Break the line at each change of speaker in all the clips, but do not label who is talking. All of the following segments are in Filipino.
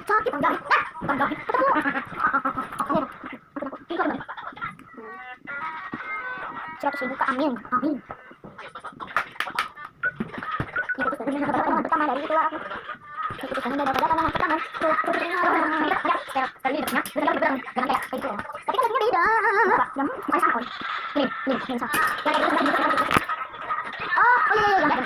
Sakit ang dahil. Ang dahil. Siya to ka, amin. Amin. Pertama dari itu aku. Itu kan ada pertama. Sekali ya. Dengan kayak itu. Tapi kan beda. Masih sama. Ini sama. Oh, iya.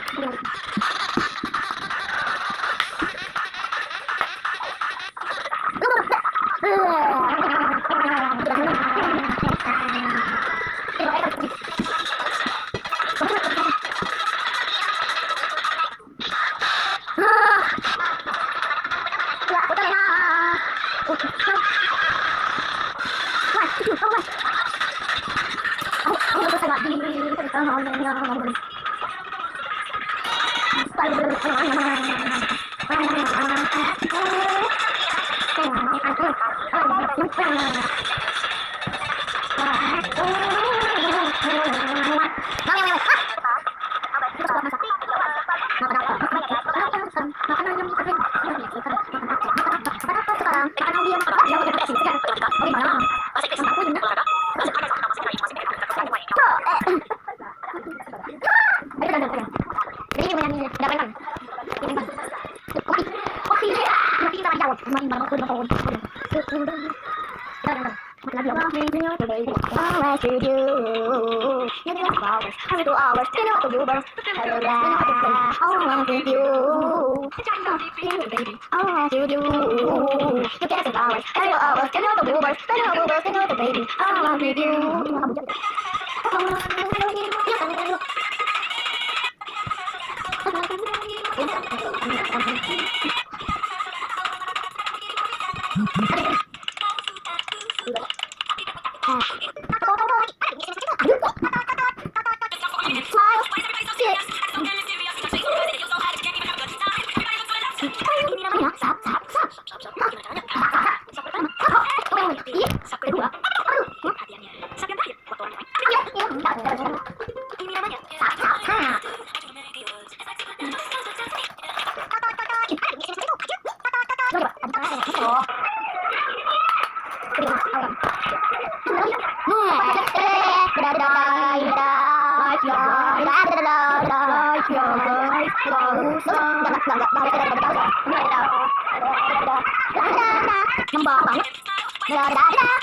Nembak banget.